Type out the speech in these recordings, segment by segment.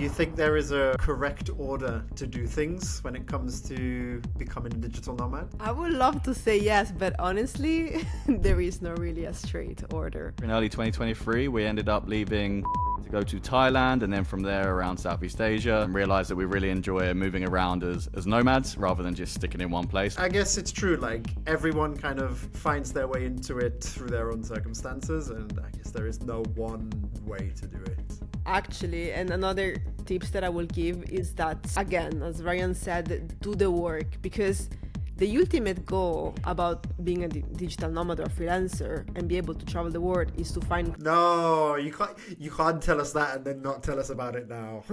Do you think there is a correct order to do things when it comes to becoming a digital nomad? I would love to say yes, but honestly, there is no really a straight order. In early 2023, we ended up leaving to go to Thailand and then from there around Southeast Asia and realized that we really enjoy moving around as nomads rather than just sticking in one place. I guess it's true, like everyone kind of finds their way into it through their own circumstances, and I guess there is no one way to do it. Actually, and another tips that I will give is that, again, as Ryan said, do the work, because the ultimate goal about being a digital nomad or freelancer and be able to travel the world is to find... No, you can't tell us that and then not tell us about it now.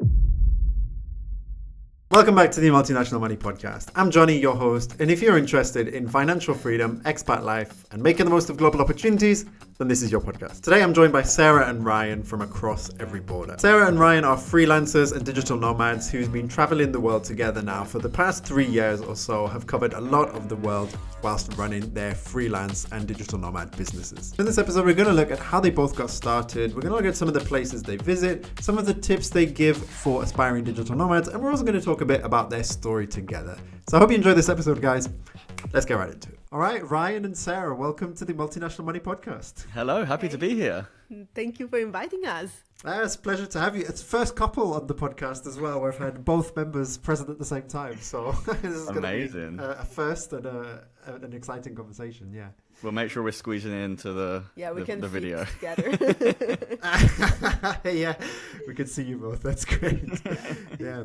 Welcome back to the Multinational Money Podcast. I'm Jonny, your host, and if you're interested in financial freedom, expat life, and making the most of global opportunities, then this is your podcast. Today I'm joined by Sarah and Ryan from across every border. Sarah and Ryan are freelancers and digital nomads who've been traveling the world together now for the past 3 years or so, have covered a lot of the world whilst running their freelance and digital nomad businesses. In this episode, we're going to look at how they both got started. We're going to look at some of the places they visit, some of the tips they give for aspiring digital nomads, and we're also going to talk a bit about their story together. So I hope you enjoyed this episode, guys. Let's get right into it. All right, Ryan and Sarah, welcome to the Multinational Money Podcast. Hello, happy to be here. Thank you for inviting us. It's a pleasure to have you. It's the first couple on the podcast as well. We've had both members present at the same time. So this is going to be a first and an exciting conversation, yeah. We'll make sure we're squeezing into the video Together. Yeah, we can see you both. That's great. Yeah.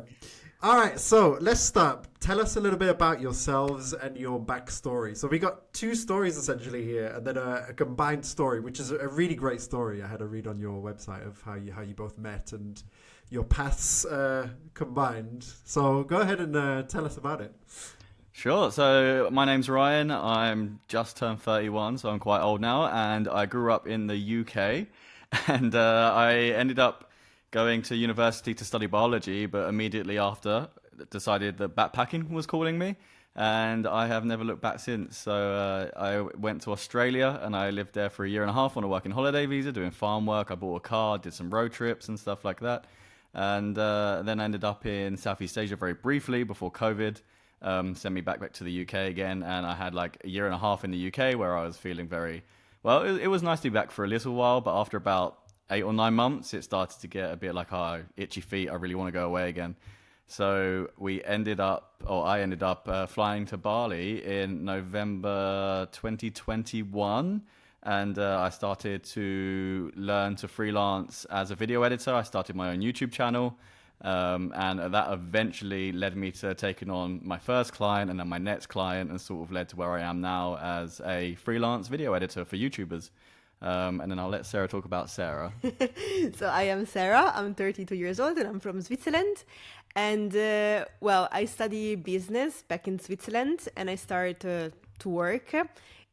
All right, so let's start. Tell us a little bit about yourselves and your backstory. So we got two stories essentially here, and then a combined story, which is a really great story. I had a read on your website of how you both met and your paths combined. So go ahead and tell us about it. Sure. So my name's Ryan. I'm just turned 31, so I'm quite old now, and I grew up in the UK, and I ended up going to university to study biology, but immediately after decided that backpacking was calling me, and I have never looked back since. So I went to Australia and I lived there for 1.5 years on a working holiday visa doing farm work. I bought a car, did some road trips and stuff like that, and then ended up in Southeast Asia very briefly before COVID sent me back to the UK again, and I had like 1.5 years in the UK where I was feeling very well. It was nice to be back for a little while, but after about 8 or 9 months, it started to get a bit like, oh, itchy feet, I really want to go away again. So I ended up flying to Bali in November 2021, and I started to learn to freelance as a video editor. I started my own YouTube channel, and that eventually led me to taking on my first client and then my next client, and sort of led to where I am now as a freelance video editor for YouTubers. And then I'll let Sarah talk about Sarah. So I am Sarah. I'm 32 years old and I'm from Switzerland. And I study business back in Switzerland, and I started to work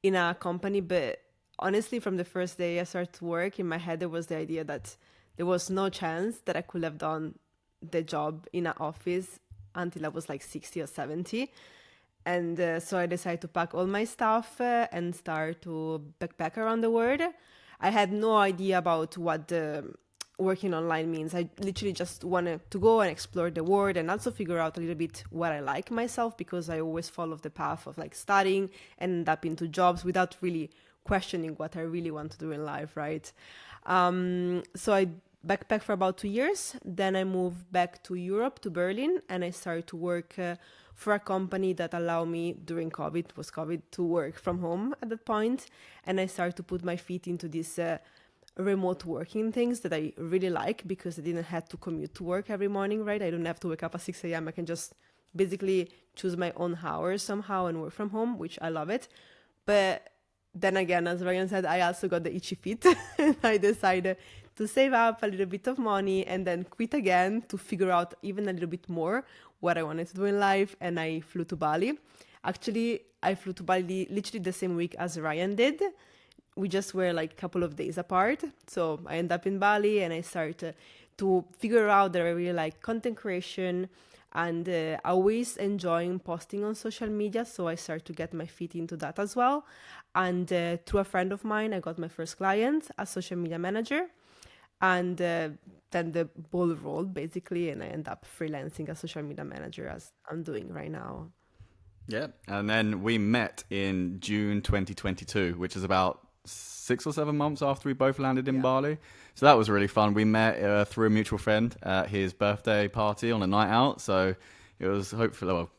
in a company. But honestly, from the first day I started to work, in my head there was the idea that there was no chance that I could have done the job in an office until I was like 60 or 70. And so I decided to pack all my stuff and start to backpack around the world. I had no idea about what working online means. I literally just wanted to go and explore the world and also figure out a little bit what I like myself, because I always follow the path of like studying and end up into jobs without really questioning what I really want to do in life, right? So I backpacked for about 2 years. Then I moved back to Europe, to Berlin, and I started to work for a company that allowed me during COVID, to work from home at that point. And I started to put my feet into this remote working things that I really like, because I didn't have to commute to work every morning, right? I don't have to wake up at 6 a.m. I can just basically choose my own hours somehow and work from home, which I love it. But then again, as Ryan said, I also got the itchy feet. And I decided to save up a little bit of money and then quit again to figure out even a little bit more what I wanted to do in life. And I flew to Bali. Actually, I flew to Bali literally the same week as Ryan did. We just were like a couple of days apart. So I ended up in Bali and I started to figure out that I really like content creation and always enjoying posting on social media. So I started to get my feet into that as well. And through a friend of mine, I got my first client as social media manager. And then the ball rolled basically, and I end up freelancing as social media manager, as I'm doing right now. Yeah, and then we met in June 2022, which is about 6 or 7 months after we both landed in Bali. So that was really fun. We met through a mutual friend at his birthday party on a night out. So it was hopefully, well,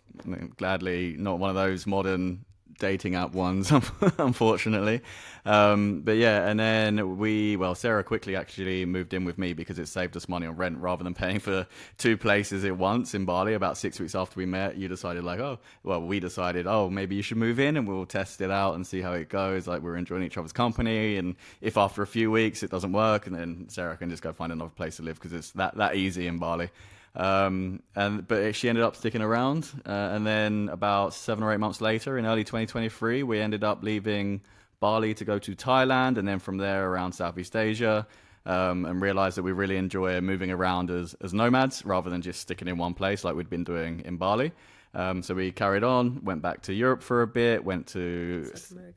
gladly not one of those modern dating app ones, unfortunately. But yeah, and then Sarah quickly actually moved in with me because it saved us money on rent rather than paying for two places at once in Bali. About 6 weeks after we met, we decided, maybe you should move in and we'll test it out and see how it goes. Like, we're enjoying each other's company, and if after a few weeks it doesn't work, and then Sarah can just go find another place to live because it's that easy in Bali. But she ended up sticking around, and then about 7 or 8 months later, in early 2023, we ended up leaving Bali to go to Thailand, and then from there around Southeast Asia, and realized that we really enjoy moving around as nomads rather than just sticking in one place like we'd been doing in Bali. So we carried on, went back to Europe for a bit, went to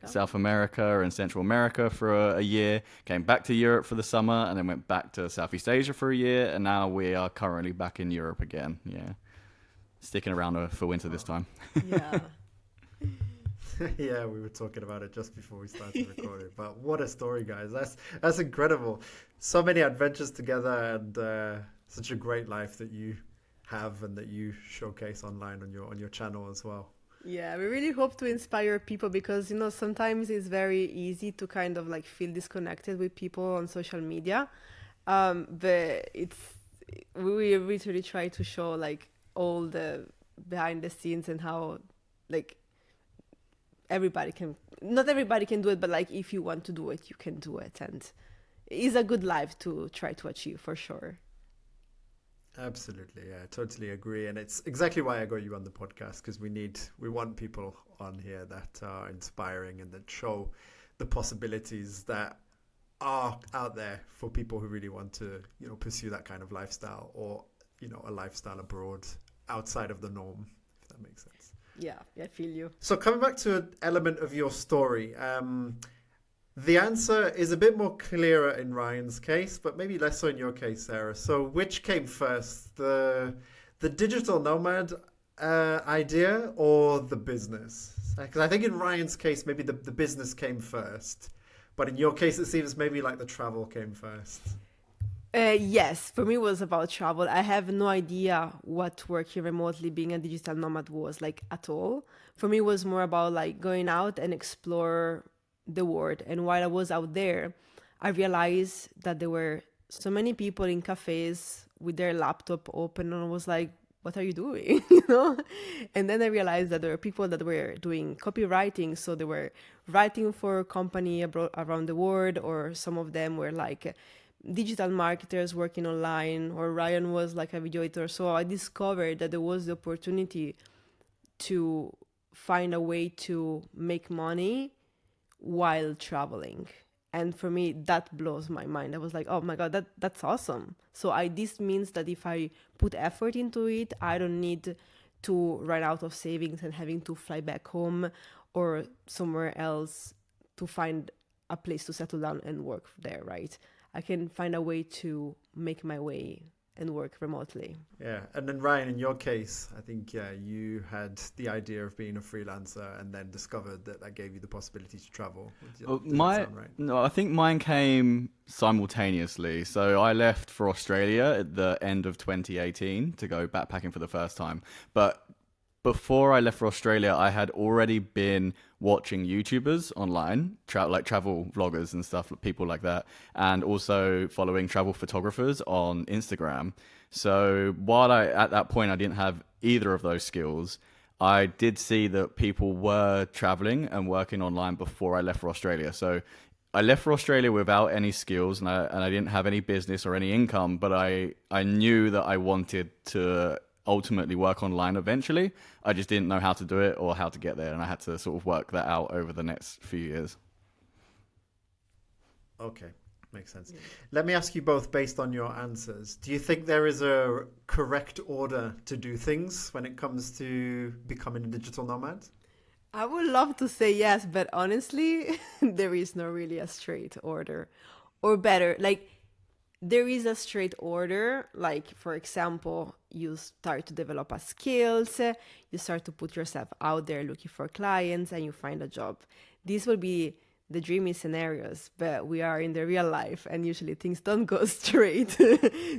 South America and Central America for a year, came back to Europe for the summer, and then went back to Southeast Asia for a year, and now we are currently back in Europe again. Yeah, sticking around for winter this time. Yeah. Yeah, we were talking about it just before we started recording. But what a story, guys! That's incredible. So many adventures together, and such a great life that you have and that you showcase online on your channel as well. Yeah, we really hope to inspire people because, sometimes it's very easy to kind of like feel disconnected with people on social media. But we literally try to show like all the behind the scenes and how like not everybody can do it, but like if you want to do it, you can do it. And it's a good life to try to achieve for sure. Absolutely, yeah, I totally agree, and it's exactly why I got you on the podcast, because we want people on here that are inspiring and that show the possibilities that are out there for people who really want to, pursue that kind of lifestyle, or a lifestyle abroad outside of the norm, if that makes sense. Yeah, I feel you. So coming back to an element of your story, the answer is a bit more clearer in Ryan's case, but maybe less so in your case, Sarah. So which came first, the digital nomad idea or the business? Because I think in Ryan's case, maybe the business came first. But in your case, it seems maybe like the travel came first. Yes, for me it was about travel. I have no idea what working remotely, being a digital nomad was like at all. For me, it was more about like going out and explore the world. And while I was out there, I realized that there were so many people in cafes with their laptop open, and I was like, what are you doing? And then I realized that there were people that were doing copywriting, so they were writing for a company around the world, or some of them were like digital marketers working online, or Ryan was like a video editor. So I discovered that there was the opportunity to find a way to make money while traveling. And for me, that blows my mind. I was like, oh my God, that's awesome. So this means that if I put effort into it, I don't need to run out of savings and having to fly back home or somewhere else to find a place to settle down and work there, right? I can find a way to make my way and work remotely. Yeah, and then Ryan, in your case, I think you had the idea of being a freelancer and then discovered that gave you the possibility to travel. Does that sound right? No, I think mine came simultaneously. So I left for Australia at the end of 2018 to go backpacking for the first time. But before I left for Australia, I had already been watching YouTubers online, like travel vloggers and stuff, people like that, and also following travel photographers on Instagram. So while at that point I didn't have either of those skills, I did see that people were traveling and working online before I left for Australia. So I left for Australia without any skills, and I didn't have any business or any income, but I knew that I wanted to ultimately work online eventually. I just didn't know how to do it or how to get there, and I had to sort of work that out over the next few years. Okay, makes sense. Yeah. Let me ask you both, based on your answers, do you think there is a correct order to do things when it comes to becoming a digital nomad? I would love to say yes, but honestly, there is no really a straight order. Or better, like, there is a straight order. Like, for example, you start to develop a skills, you start to put yourself out there looking for clients, and you find a job. These will be the dreamy scenarios, but we are in the real life, and usually things don't go straight.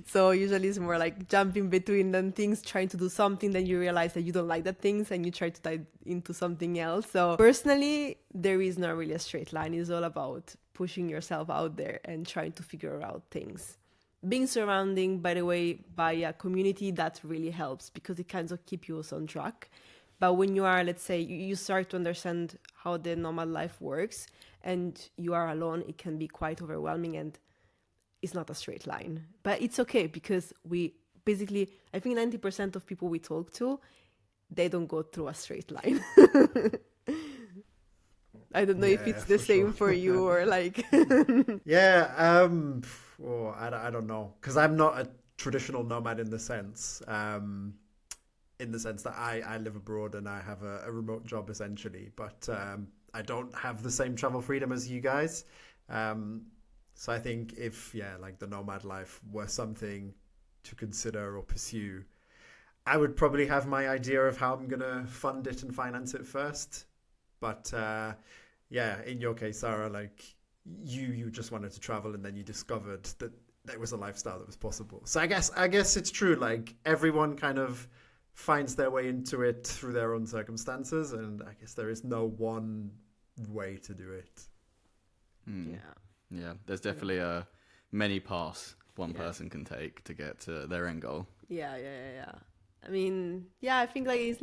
So usually it's more like jumping between them things, trying to do something, then you realize that you don't like that things, and you try to dive into something else. So personally, there is not really a straight line. It's all about pushing yourself out there and trying to figure out things. Being surrounded, by the way, by a community, that really helps because it kind of keeps you on track. But when you are, let's say, you start to understand how the nomad life works and you are alone, it can be quite overwhelming and it's not a straight line. But it's okay because we basically, I think 90% of people we talk to, they don't go through a straight line. I don't know if it's the same for you or like. Yeah, well, I don't know, because I'm not a traditional nomad in the sense that I live abroad and I have a remote job essentially, but I don't have the same travel freedom as you guys. So I think if, like the nomad life were something to consider or pursue, I would probably have my idea of how I'm going to fund it and finance it first. But in your case, Sarah, like you just wanted to travel and then you discovered that there was a lifestyle that was possible. So I guess it's true. Like everyone kind of finds their way into it through their own circumstances, and I guess there is no one way to do it. Yeah, there's definitely many paths one person can take to get to their end goal. Yeah. I mean, I think like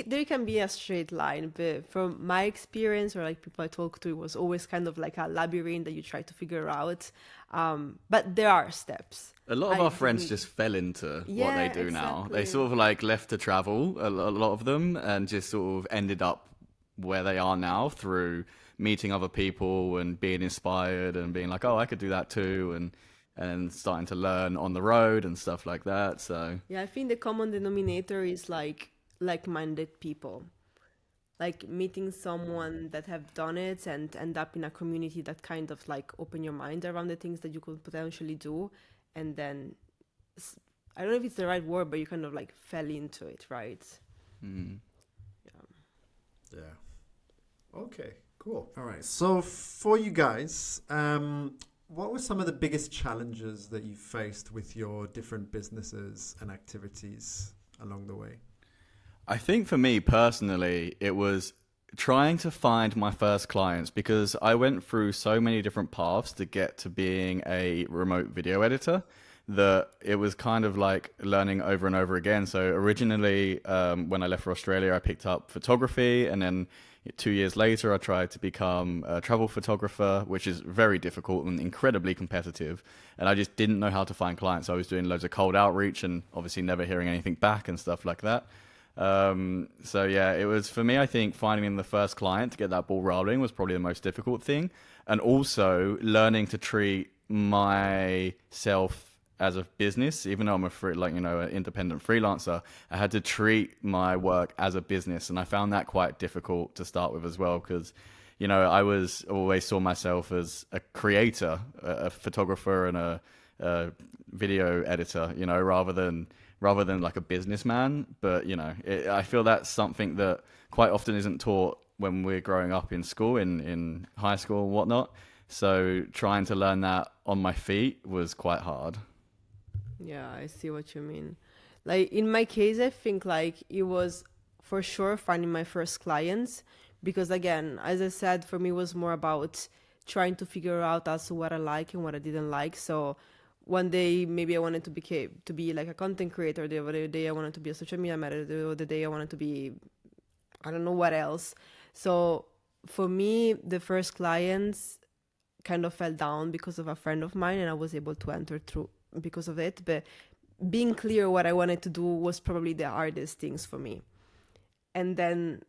there can be a straight line, but from my experience or like people I talk to, it was always kind of like a labyrinth that you try to figure out. But there are steps. A lot of our friends just fell into what they do now. They sort of like left to travel, a lot of them, and just sort of ended up where they are now through meeting other people and being inspired and being like, oh, I could do that too. And starting to learn on the road and stuff like that. So I think the common denominator is like-minded people, like meeting someone that have done it and end up in a community that kind of like open your mind around the things that you could potentially do, and then I don't know if it's the right word, but you kind of like fell into it, right? Yeah. Okay, cool. All right, so for you guys, what were some of the biggest challenges that you faced with your different businesses and activities along the way? I think for me personally, it was trying to find my first clients, because I went through so many different paths to get to being a remote video editor that it was kind of like learning over and over again. So originally, when I left for Australia, I picked up photography, and then 2 years later, I tried to become a travel photographer, which is very difficult and incredibly competitive. And I just didn't know how to find clients. I was doing loads of cold outreach and obviously never hearing anything back and stuff like that. It was for me, I think finding the first client to get that ball rolling was probably the most difficult thing. And also learning to treat myself as a business, even though I'm an independent freelancer, I had to treat my work as a business. And I found that quite difficult to start with as well, because, I always saw myself as a creator, a photographer and a video editor, rather than like a businessman. But, I feel that's something that quite often isn't taught when we're growing up in school, in high school and whatnot. So trying to learn that on my feet was quite hard. Yeah, I see what you mean. Like in my case, I think like it was for sure finding my first clients, because again, as I said, for me it was more about trying to figure out also what I like and what I didn't like. So one day maybe I wanted to be like a content creator, the other day I wanted to be a social media manager, the other day I wanted to be I don't know what else. So for me, the first clients kind of fell down because of a friend of mine, and I was able to enter through because of it. But being clear what I wanted to do was probably the hardest things for me. And then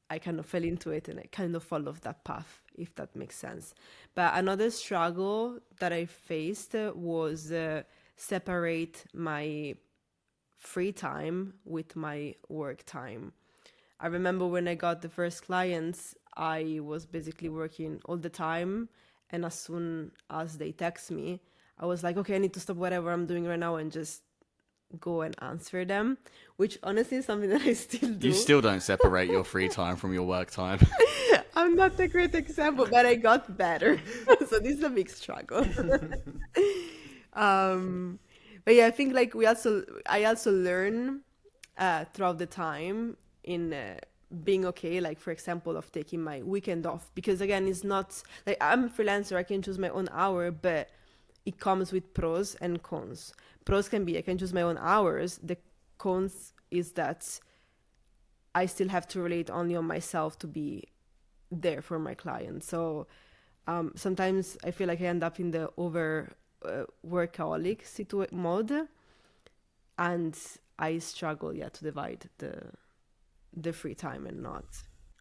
I kind of fell into it and I kind of followed that path, if that makes sense. But another struggle that I faced was separate my free time with my work time. I remember when I got the first clients, I was basically working all the time. And as soon as they text me, I was like, okay, I need to stop whatever I'm doing right now and just go and answer them, which honestly is something that I still do. You still don't separate your free time from your work time. I'm not a great example, but I got better. So this is a big struggle. But yeah, I think like I also learn throughout the time in being okay, like for example, of taking my weekend off, because again, it's not like I'm a freelancer, I can choose my own hour, but it comes with pros and cons. Pros can be I can choose my own hours. The cons is that I still have to relate only on myself to be there for my clients. So sometimes I feel like I end up in the over workaholic mode, and I struggle to divide the free time and not.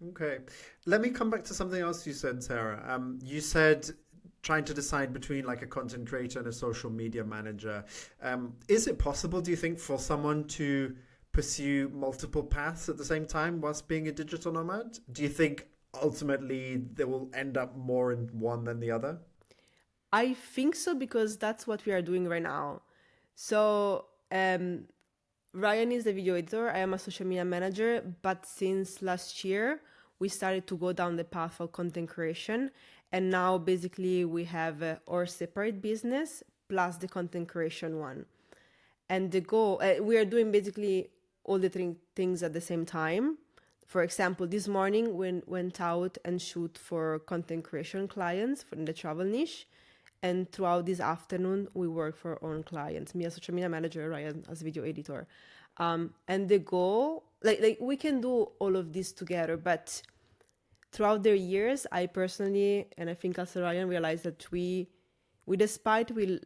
Okay, let me come back to something else you said, Sarah. You said trying to decide between like a content creator and a social media manager. Is it possible, do you think, for someone to pursue multiple paths at the same time whilst being a digital nomad? Do you think ultimately they will end up more in one than the other? I think so, because that's what we are doing right now. So Ryan is the video editor. I am a social media manager. But since last year, we started to go down the path of content creation. And now basically we have our separate business plus the content creation one. And the goal, we are doing basically all the things at the same time. For example, this morning we went out and shoot for content creation clients from the travel niche. And throughout this afternoon, we work for our own clients. Me as social media manager, Ryan as video editor. And the goal, like we can do all of this together, but throughout the years, I personally, and I think also Ryan, realized that we despite we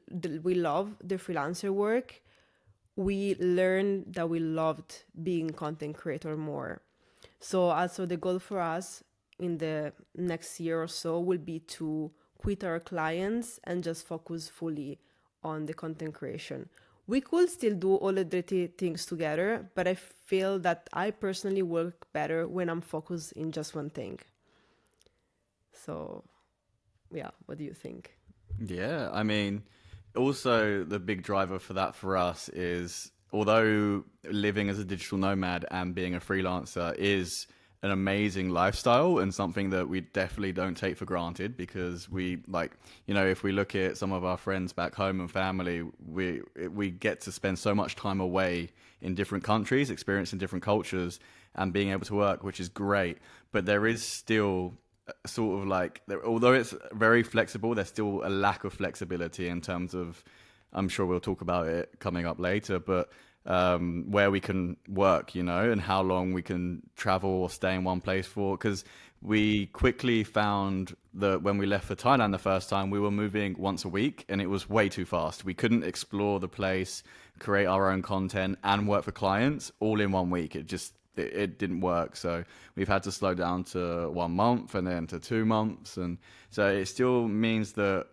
love the freelancer work, we learned that we loved being content creator more. So also the goal for us in the next year or so will be to quit our clients and just focus fully on the content creation. We could still do all of the things together, but I feel that I personally work better when I'm focused in just one thing. So, yeah, what do you think? Yeah, I mean, also the big driver for that for us is, although living as a digital nomad and being a freelancer is an amazing lifestyle and something that we definitely don't take for granted, because we, like, you know, if we look at some of our friends back home and family, we get to spend so much time away in different countries, experiencing different cultures and being able to work, which is great. But there is still sort of like, although it's very flexible, there's still a lack of flexibility in terms of, I'm sure we'll talk about it coming up later, but where we can work, you know, and how long we can travel or stay in one place for. Because we quickly found that when we left for Thailand the first time, we were moving once a week and it was way too fast. We couldn't explore the place, create our own content and work for clients all in 1 week. It didn't work. So we've had to slow down to 1 month and then to 2 months. And so it still means that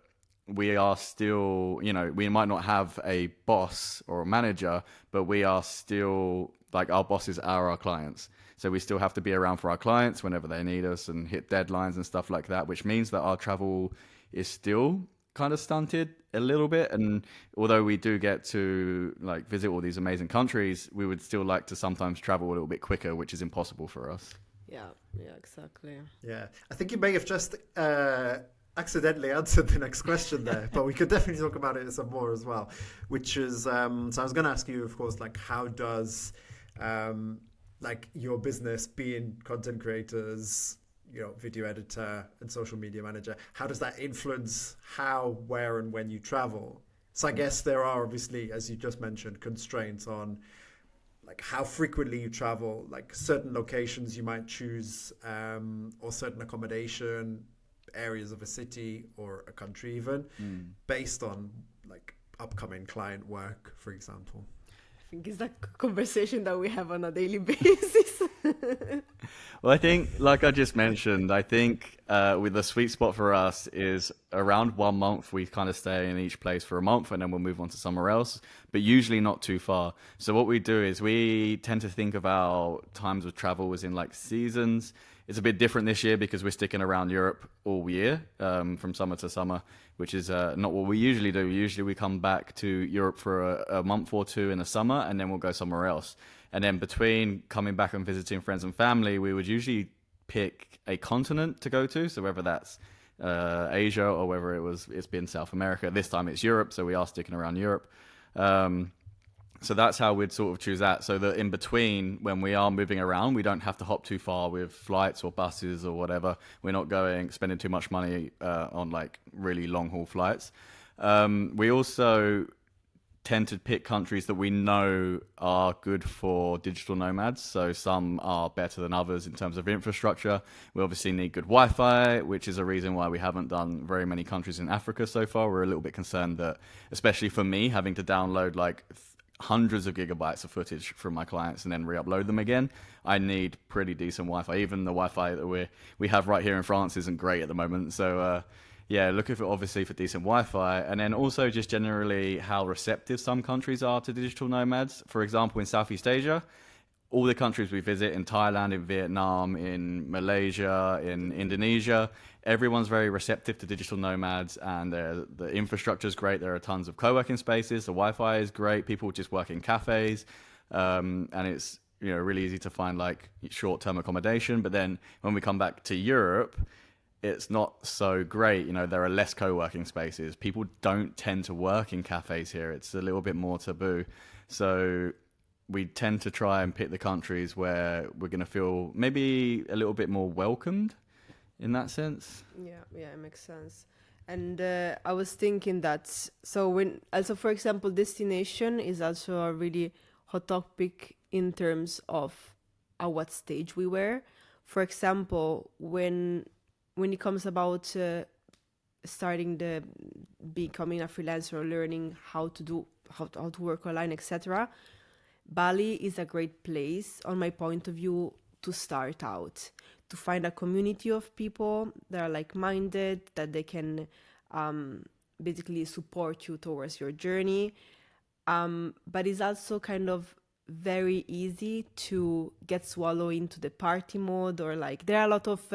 we are still, you know, we might not have a boss or a manager, but we are still, like, our bosses are our clients. So we still have to be around for our clients whenever they need us and hit deadlines and stuff like that, which means that our travel is still kind of stunted a little bit. And although we do get to like visit all these amazing countries, we would still like to sometimes travel a little bit quicker, which is impossible for us. Yeah, exactly. Yeah, I think you may have just accidentally answered the next question there, but we could definitely talk about it some more as well, which is, so I was going to ask you, of course, like, how does like your business, being content creators, you know, video editor and social media manager, how does that influence how, where and when you travel? So I guess there are obviously, as you just mentioned, constraints on like how frequently you travel, like certain locations you might choose, or certain accommodation areas of a city or a country even, based on like upcoming client work, for example. I think it's that conversation that we have on a daily basis. Well, I think, like I just mentioned, I think with the sweet spot for us is around 1 month. We kind of stay in each place for a month and then we'll move on to somewhere else, but usually not too far. So what we do is we tend to think about times of travel as in like seasons. It's a bit different this year because we're sticking around Europe all year, from summer to summer, which is not what we usually do. Usually we come back to Europe for a month or two in the summer, and then we'll go somewhere else. And then between coming back and visiting friends and family, we would usually pick a continent to go to. So whether that's Asia or whether it's been South America. This time it's Europe, so we are sticking around Europe. So that's how we'd sort of choose that. So that in between, when we are moving around, we don't have to hop too far with flights or buses or whatever. We're not spending too much money on like really long haul flights. We also tend to pick countries that we know are good for digital nomads. So some are better than others in terms of infrastructure. We obviously need good Wi-Fi, which is a reason why we haven't done very many countries in Africa so far. We're a little bit concerned that, especially for me, having to download like hundreds of gigabytes of footage from my clients and then re-upload them again, I need pretty decent Wi-Fi. Even the Wi-Fi that we have right here in France isn't great at the moment. So yeah, looking for obviously for decent Wi-Fi, and then also just generally how receptive some countries are to digital nomads. For example, in Southeast Asia, all the countries we visit, in Thailand, in Vietnam, in Malaysia, in Indonesia, everyone's very receptive to digital nomads, and the infrastructure is great. There are tons of co-working spaces. The Wi-Fi is great. People just work in cafes, and it's really easy to find like short-term accommodation. But then when we come back to Europe, it's not so great. There are less co-working spaces. People don't tend to work in cafes here. It's a little bit more taboo. So we tend to try and pick the countries where we're going to feel maybe a little bit more welcomed in that sense. Yeah, it makes sense. And I was thinking that, for example, destination is also a really hot topic in terms of at what stage we were. For example, when it comes about becoming a freelancer or learning how to work online, etc., Bali is a great place, on my point of view, to start out, to find a community of people that are like-minded, that they can basically support you towards your journey. But it's also kind of very easy to get swallowed into the party mode, or like there are a lot of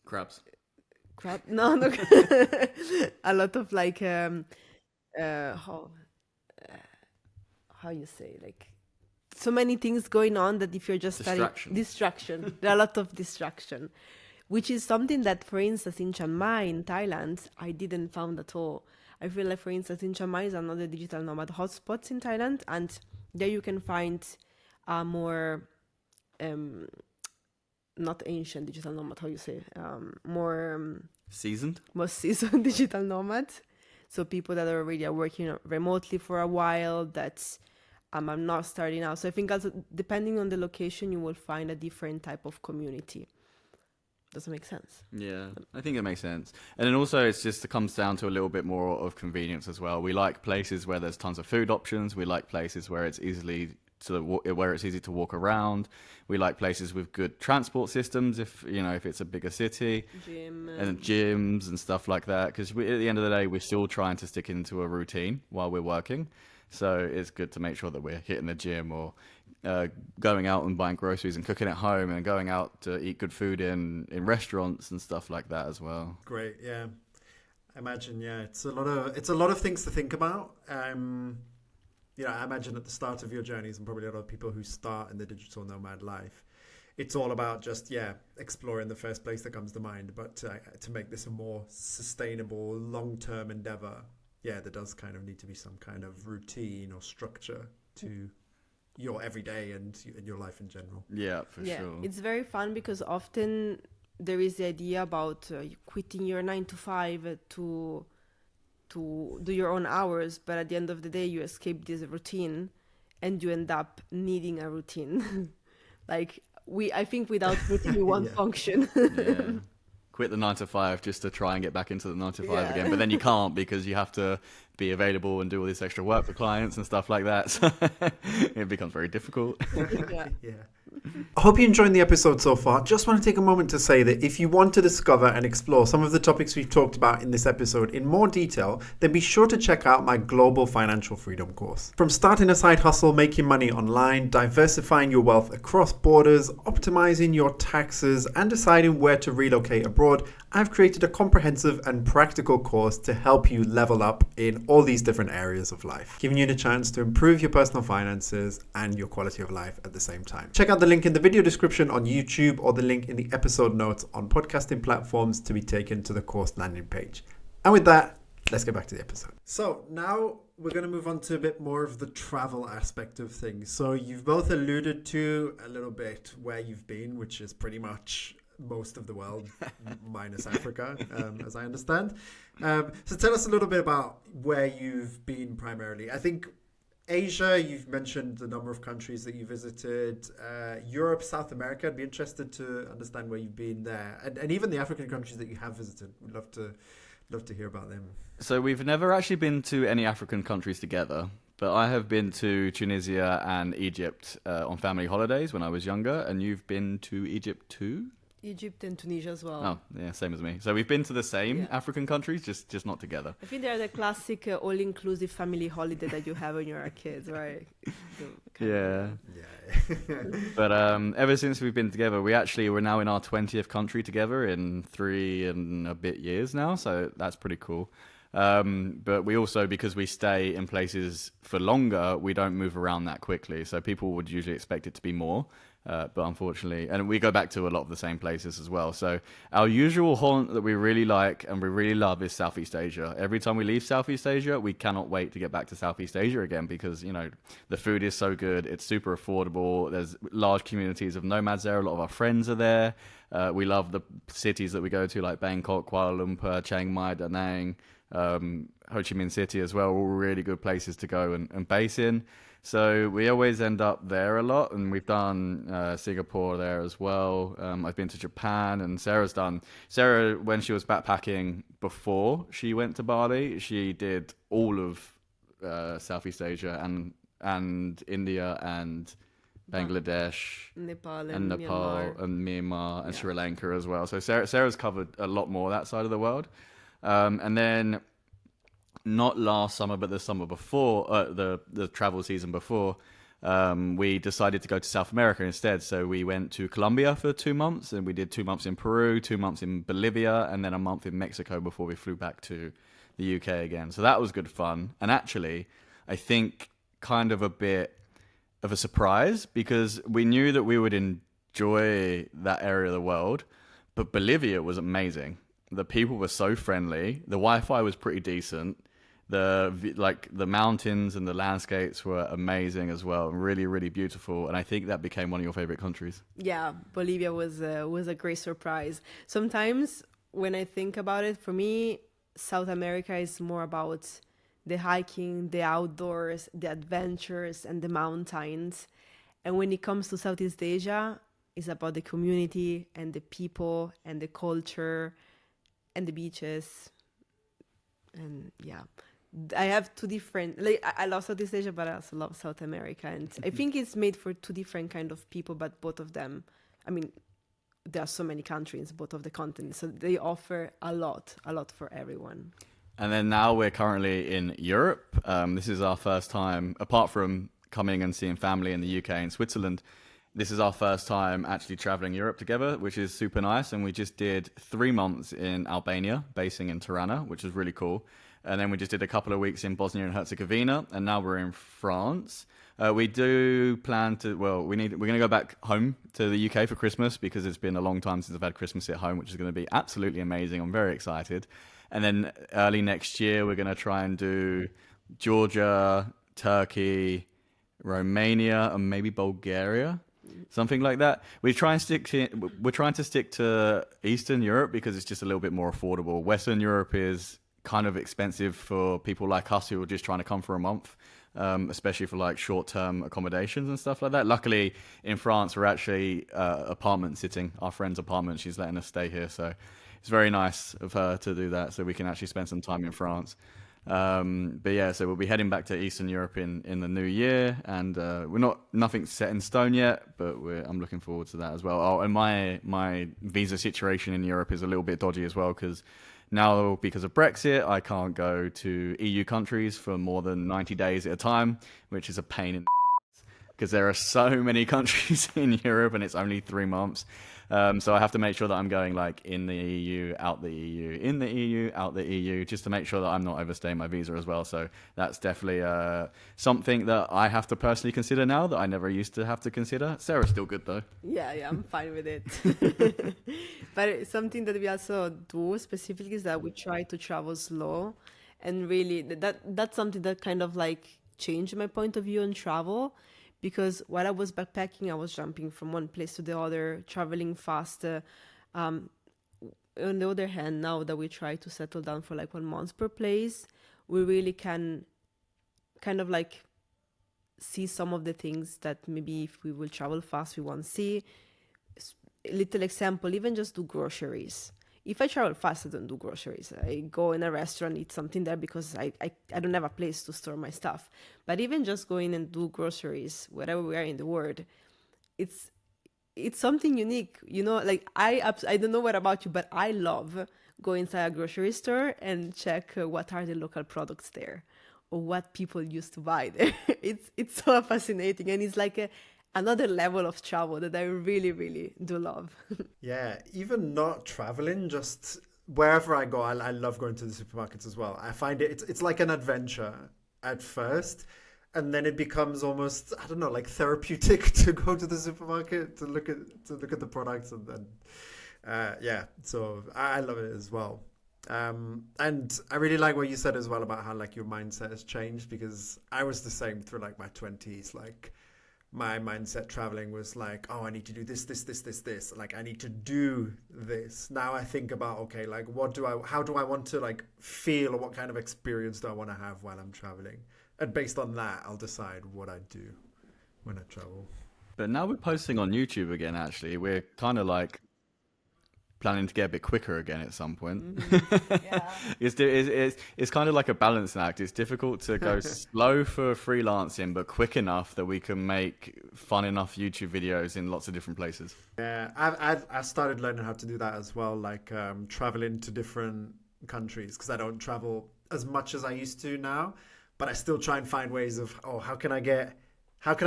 Crabs. No, a lot of like how you say, like, so many things going on that if you're just distraction, there are a lot of distraction, which is something that, for instance, in Chiang Mai in Thailand, I didn't found at all. I feel like, for instance, in Chiang Mai is another digital nomad hotspots in Thailand, and there you can find more not ancient digital nomad, how you say, more seasoned digital nomads. So people that are already working remotely for a while, that I'm not starting out. So I think also, depending on the location, you will find a different type of community. Does it make sense? Yeah, I think it makes sense. And then also it comes down to a little bit more of convenience as well. We like places where there's tons of food options. We like places where it's easy to walk around. We like places with good transport systems if it's a bigger city. And gyms and stuff like that, because at the end of the day we're still trying to stick into a routine while we're working. So it's good to make sure that we're hitting the gym, or going out and buying groceries and cooking at home, and going out to eat good food in restaurants and stuff like that as well. Great, yeah. I imagine, it's a lot of things to think about. I imagine at the start of your journeys, and probably a lot of people who start in the digital nomad life, it's all about just, exploring the first place that comes to mind. But to make this a more sustainable, long-term endeavor, there does kind of need to be some kind of routine or structure to your everyday and your life in general. Yeah, for sure. It's very fun because often there is the idea about quitting your 9 to 5 to do your own hours, but at the end of the day you escape this routine and you end up needing a routine. I think without routine we won't function. Quit the 9 to 5 just to try and get back into the 9 to 5 again, but then you can't, because you have to be available and do all this extra work for clients and stuff like that. So it becomes very difficult. Yeah. I hope you're enjoying the episode so far. Just want to take a moment to say that if you want to discover and explore some of the topics we've talked about in this episode in more detail, then be sure to check out my Global Financial Freedom course. From starting a side hustle, making money online, diversifying your wealth across borders, optimizing your taxes, and deciding where to relocate abroad, I've created a comprehensive and practical course to help you level up in all these different areas of life, giving you the chance to improve your personal finances and your quality of life at the same time. Check out the link in the video description on YouTube or the link in the episode notes on podcasting platforms to be taken to the course landing page. And with that, let's get back to the episode. So now we're going to move on to a bit more of the travel aspect of things. So you've both alluded to a little bit where you've been, which is pretty much most of the world minus Africa, as I understand. So tell us a little bit about where you've been primarily. I think Asia, you've mentioned the number of countries that you visited. Europe, South America, I'd be interested to understand where you've been there. And even the African countries that you have visited. We'd love to hear about them. So we've never actually been to any African countries together, but I have been to Tunisia and Egypt on family holidays when I was younger, and you've been to Egypt too? Egypt and Tunisia as well. Oh, yeah, same as me. So we've been to the same African countries, just not together. I think they're the classic all-inclusive family holiday that you have when you're a kid, right? Yeah. But ever since we've been together, we're now in our 20th country together in 3 and a bit years now. So that's pretty cool. But we also, because we stay in places for longer, we don't move around that quickly. So people would usually expect it to be more. But unfortunately, and we go back to a lot of the same places as well. So our usual haunt that we really like and we really love is Southeast Asia. Every time we leave Southeast Asia, we cannot wait to get back to Southeast Asia again because, the food is so good. It's super affordable. There's large communities of nomads there. A lot of our friends are there. We love the cities that we go to like Bangkok, Kuala Lumpur, Chiang Mai, Da Nang, Ho Chi Minh City as well. All really good places to go and base in. So we always end up there a lot, and we've done Singapore there as well. I've been to Japan, and Sarah, when she was backpacking before she went to Bali, she did all of Southeast Asia and India and Bangladesh, Nepal and Myanmar and Sri Lanka as well. So Sarah's covered a lot more that side of the world. And then not last summer, but the summer before, the travel season before, we decided to go to South America instead. So we went to Colombia for 2 months, and we did 2 months in Peru, 2 months in Bolivia, and then a month in Mexico before we flew back to the UK again. So that was good fun. And actually, I think kind of a bit of a surprise because we knew that we would enjoy that area of the world, but Bolivia was amazing. The people were so friendly. The Wi-Fi was pretty decent. The mountains and the landscapes were amazing as well, really, really beautiful. And I think that became one of your favorite countries. Yeah, Bolivia was a great surprise. Sometimes when I think about it, for me, South America is more about the hiking, the outdoors, the adventures, and the mountains. And when it comes to Southeast Asia, it's about the community and the people and the culture and the beaches. And I have two different, I love Southeast Asia, but I also love South America. And I think it's made for two different kind of people, but both of them, I mean, there are so many countries, both of the continents, so they offer a lot for everyone. And then now we're currently in Europe. This is our first time, apart from coming and seeing family in the UK and Switzerland, this is our first time actually traveling Europe together, which is super nice. And we just did 3 months in Albania, basing in Tirana, which is really cool. And then we just did a couple of weeks in Bosnia and Herzegovina, and now we're in France. We do plan to, we're going to go back home to the UK for Christmas because it's been a long time since I've had Christmas at home, which is going to be absolutely amazing. I'm very excited. And then early next year, we're going to try and do Georgia, Turkey, Romania, and maybe Bulgaria. Something like that. We're trying to stick to Eastern Europe because it's just a little bit more affordable. Western Europe is kind of expensive for people like us who are just trying to come for a month, especially for like short-term accommodations and stuff like that. Luckily, in France, we're actually apartment sitting. Our friend's apartment, she's letting us stay here, so it's very nice of her to do that, so we can actually spend some time in France. But yeah, so we'll be heading back to Eastern Europe in the new year, and nothing's set in stone yet, but I'm looking forward to that as well. Oh, and my visa situation in Europe is a little bit dodgy as well, because now, because of Brexit, I can't go to EU countries for more than 90 days at a time, which is a pain in the because there are so many countries in Europe and it's only 3 months. So I have to make sure that I'm going like in the EU, out the EU, in the EU, out the EU, just to make sure that I'm not overstaying my visa as well. So that's definitely something that I have to personally consider now that I never used to have to consider. Sarah's still good though. Yeah, I'm fine with it. But something that we also do specifically is that we try to travel slow, and really that's something that kind of like changed my point of view on travel. Because while I was backpacking, I was jumping from one place to the other, traveling fast. On the other hand, now that we try to settle down for like 1 month per place, we really can kind of like see some of the things that maybe if we will travel fast, we won't see. Little example, even just do groceries. If I travel fast, I don't do groceries. I go in a restaurant, eat something there because I don't have a place to store my stuff. But even just going and do groceries, wherever we are in the world, it's something unique. You know, like I don't know what about you, but I love go inside a grocery store and check what are the local products there or what people used to buy there. It's so fascinating, and it's like another level of travel that I really, really do love. Yeah, even not traveling, just wherever I go, I love going to the supermarkets as well. I find it's like an adventure at first, and then it becomes almost, I don't know, like therapeutic to go to the supermarket to look at the products, and then yeah, so I love it as well. And I really like what you said as well about how like your mindset has changed, because I was the same through like my 20s. Like my mindset traveling was like, oh, I need to do this. Like I need to do this. Now I think about, okay, like how do I want to like feel, or what kind of experience do I want to have while I'm traveling? And based on that, I'll decide what I do when I travel. But now we're posting on YouTube again, actually. We're kind of like planning to get a bit quicker again at some point. Yeah. It's kind of like a balancing act. It's difficult to go slow for freelancing, but quick enough that we can make fun enough YouTube videos in lots of different places. Yeah, I started learning how to do that as well, like traveling to different countries, because I don't travel as much as I used to now, but I still try and find ways of, oh, how can I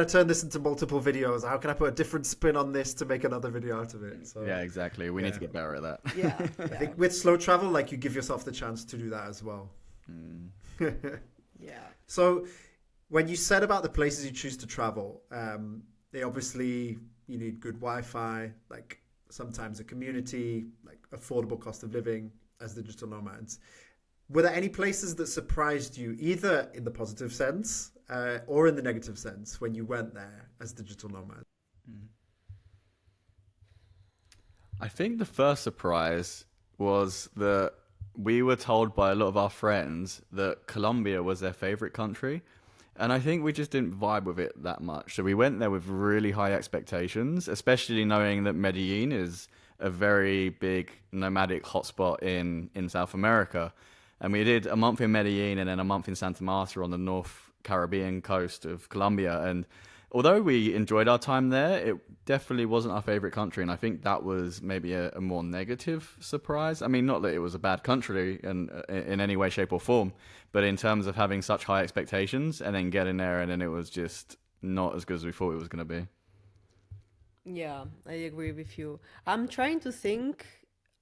turn this into multiple videos? How can I put a different spin on this to make another video out of it? So yeah, exactly. We need to get better at that. Yeah. I think with slow travel, like you give yourself the chance to do that as well. Yeah. So when you said about the places you choose to travel, they obviously, you need good Wi-Fi, like sometimes a community, like affordable cost of living as digital nomads. Were there any places that surprised you, either in the positive sense or in the negative sense, when you went there as digital nomads? I think the first surprise was that we were told by a lot of our friends that Colombia was their favorite country. And I think we just didn't vibe with it that much. So we went there with really high expectations, especially knowing that Medellin is a very big nomadic hotspot in South America. And we did a month in Medellin and then a month in Santa Marta on the North Caribbean coast of Colombia. And although we enjoyed our time there, it definitely wasn't our favorite country. And I think that was maybe a more negative surprise. I mean, not that it was a bad country in any way, shape or form, but in terms of having such high expectations and then getting there and then it was just not as good as we thought it was going to be. Yeah, I agree with you. I'm trying to think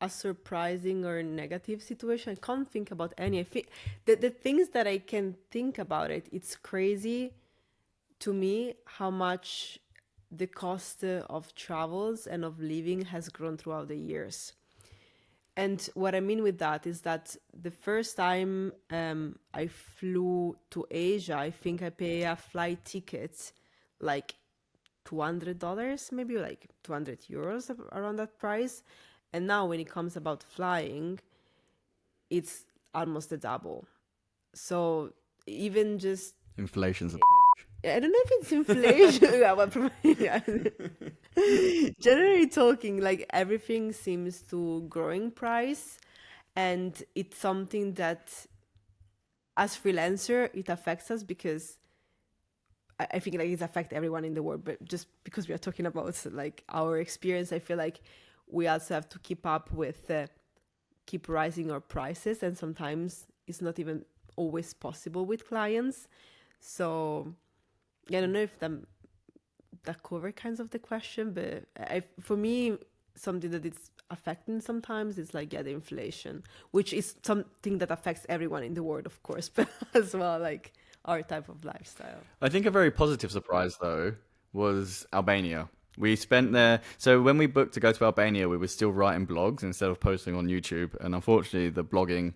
a surprising or negative situation. I can't think about any. I think the things that I can think about it, it's crazy to me how much the cost of travels and of living has grown throughout the years. And what I mean with that is that the first time I flew to Asia, I think I pay a flight ticket like $200, maybe like 200 euros around that price. And now when it comes about flying, it's almost the double. So even just... Inflation's a I don't know if it's inflation. Yeah, but yeah. Generally talking, like everything seems to grow in price. And it's something that as freelancer, it affects us because I think like it affects everyone in the world. But just because we are talking about like our experience, I feel like we also have to keep up with, keep rising our prices. And sometimes it's not even always possible with clients. So I don't know if that cover kinds of the question, but for me, something that it's affecting sometimes is like, the inflation, which is something that affects everyone in the world, of course, but as well, like our type of lifestyle. I think a very positive surprise, though, was Albania. We spent there. So when we booked to go to Albania, we were still writing blogs instead of posting on YouTube. And unfortunately, the blogging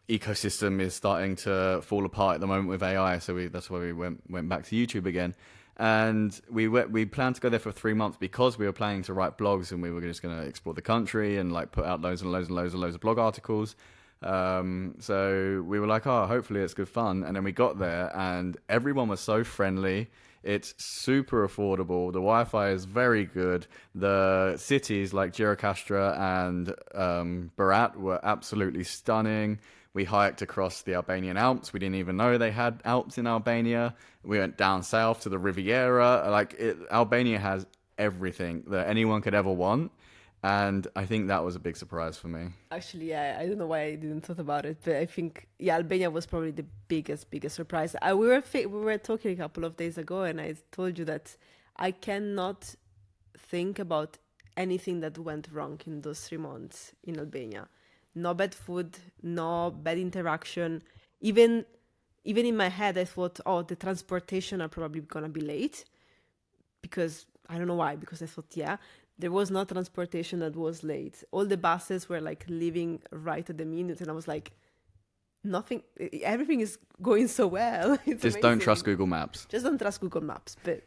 ecosystem is starting to fall apart at the moment with AI. So that's why we went back to YouTube again. And we planned to go there for 3 months because we were planning to write blogs, and we were just going to explore the country and like put out loads of blog articles. So we were like, oh, hopefully it's good fun. And then we got there and everyone was so friendly. It's super affordable. The Wi-Fi is very good. The cities like Gjirokastra and Berat were absolutely stunning. We hiked across the Albanian Alps. We didn't even know they had Alps in Albania. We went down south to the Riviera. Albania has everything that anyone could ever want. And I think that was a big surprise for me. Actually, I don't know why I didn't thought about it, but I think, Albania was probably the biggest surprise. We were talking a couple of days ago, and I told you that I cannot think about anything that went wrong in those 3 months in Albania. No bad food, no bad interaction. Even in my head, I thought, oh, the transportation are probably gonna be late, because I don't know why. Because I thought, there was no transportation that was late. All the buses were like leaving right at the minute, and I was like, everything is going so well. It's Just amazing. don't trust Google Maps. Just don't trust Google Maps, but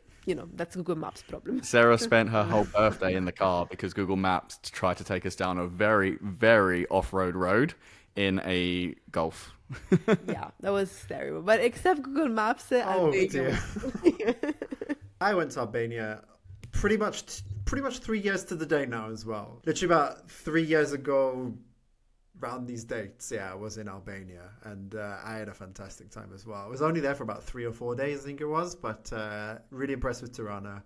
that's Google Maps' problem. Sarah spent her whole birthday in the car because Google Maps tried to take us down a very, very off-road road in a Golf. Yeah, that was terrible. But except Google Maps, dear. I went to Albania pretty much 3 years to the day now as well. Literally about 3 years ago, around these dates, I was in Albania, and I had a fantastic time as well. I was only there for about 3 or 4 days, I think it was, but really impressed with Tirana.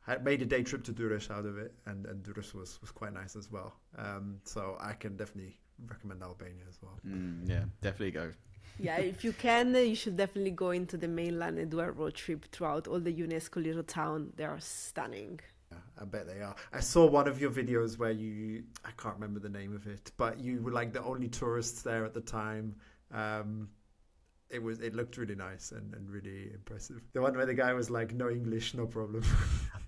I made a day trip to Durrës out of it, and Durrës was quite nice as well. So I can definitely recommend Albania as well. Yeah, definitely go. Yeah, if you can, you should definitely go into the mainland and do a road trip throughout all the UNESCO little town. They are stunning. I bet they are. I saw one of your videos where I can't remember the name of it, but you were like the only tourists there at the time. It looked really nice and really impressive. The one where the guy was like, no English, no problem.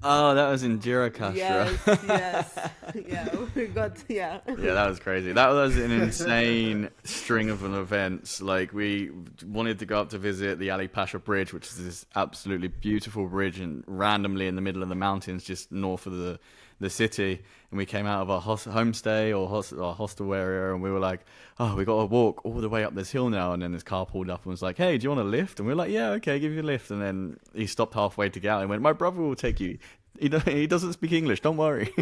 Oh, that was in Gjirokastra. Yes. Yeah, that was crazy. That was an insane string of events. Like, we wanted to go up to visit the Ali Pasha Bridge, which is this absolutely beautiful bridge, and randomly in the middle of the mountains, just north of the city. And we came out of our homestay or hostel area, and we were like, oh, we got to walk all the way up this hill now. And then this car pulled up and was like, hey, do you want a lift? And we were like, yeah, okay, give you a lift. And then he stopped halfway to get out and went, my brother will take you. He doesn't speak English, don't worry.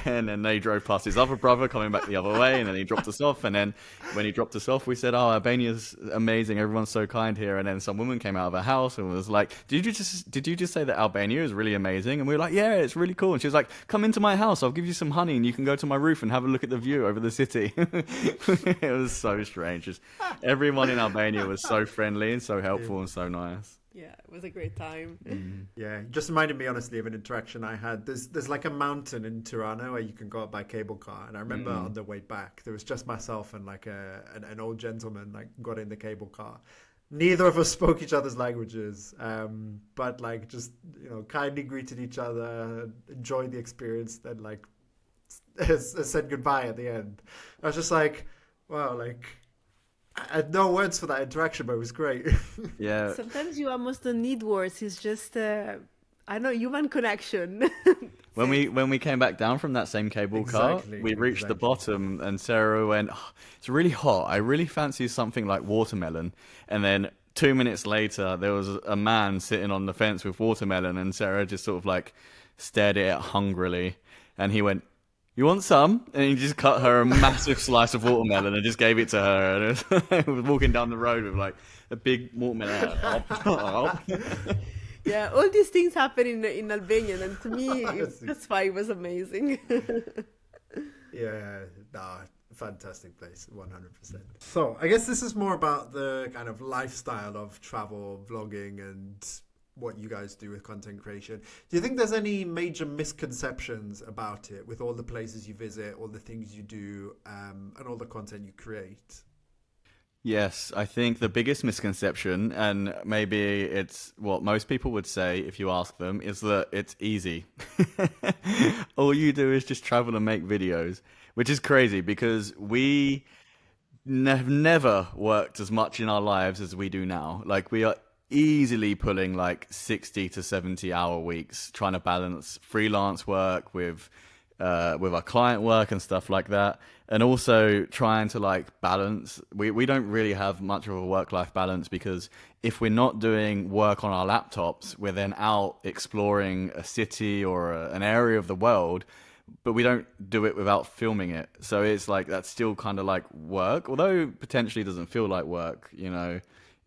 And then they drove past his other brother coming back the other way, and then he dropped us off. And then when he dropped us off, we said, oh, Albania's amazing, everyone's so kind here. And then some woman came out of her house and was like, did you just say that Albania is really amazing? And we were like, yeah, it's really cool. And she was like, come into my house, I'll give you some honey and you can go to my roof and have a look at the view over the city. It was so strange. Just everyone in Albania was so friendly and so helpful and so nice. Yeah, it was a great time. Yeah, just reminded me honestly of an interaction I had. There's like a mountain in Tirana where you can go up by cable car, and I remember on the way back there was just myself and like an old gentleman like got in the cable car. Neither of us spoke each other's languages, but like just kindly greeted each other, enjoyed the experience, then like said goodbye at the end. I was just like, wow, like. I had no words for that interaction, but it was great. Yeah. Sometimes you almost don't need words. It's just, human connection. When we came back down from that same cable car, we reached the bottom, and Sarah went, oh, it's really hot. I really fancy something like watermelon. And then 2 minutes later, there was a man sitting on the fence with watermelon, and Sarah just sort of like stared at it hungrily. And he went, you want some? And he just cut her a massive slice of watermelon and just gave it to her. And it was walking down the road with like a big watermelon. Yeah, all these things happen in Albania, and to me, that's why it was amazing. Yeah, nah, fantastic place, 100%. So I guess this is more about the kind of lifestyle of travel, vlogging, and what you guys do with content creation. Do you think there's any major misconceptions about it with all the places you visit, all the things you do, and all the content you create? Yes, I think the biggest misconception, and maybe it's what most people would say if you ask them, is that it's easy. All you do is just travel and make videos, which is crazy because we have never worked as much in our lives as we do now. Like we are easily pulling like 60 to 70 hour weeks trying to balance freelance work with our client work and stuff like that, and also trying to like balance. We don't really have much of a work-life balance because if we're not doing work on our laptops, we're then out exploring a city or an area of the world, but we don't do it without filming it. So it's like that's still kind of like work, although potentially doesn't feel like work, you know.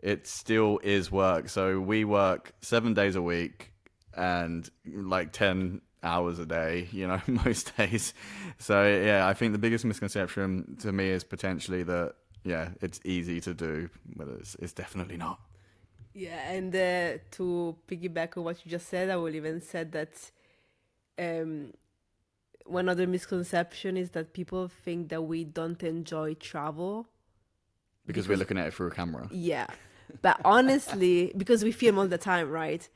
It still is work. So we work 7 days a week and like 10 hours a day, you know, most days. So yeah, I think the biggest misconception to me is potentially that, yeah, it's easy to do, but it's definitely not. Yeah, and to piggyback on what you just said, I will even said that one other misconception is that people think that we don't enjoy travel Because we're looking at it through a camera. Yeah, but honestly, because we film all the time, right?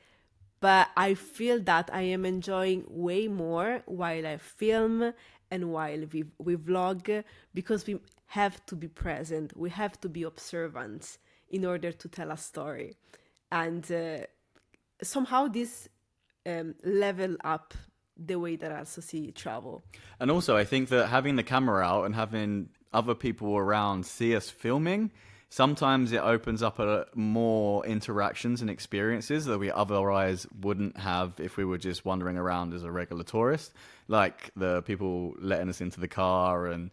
But I feel that I am enjoying way more while I film and while we vlog, because we have to be present, we have to be observant in order to tell a story. And somehow this level up the way that I also see travel. And also, I think that having the camera out and having other people around see us filming, sometimes it opens up more interactions and experiences that we otherwise wouldn't have if we were just wandering around as a regular tourist. Like the people letting us into the car and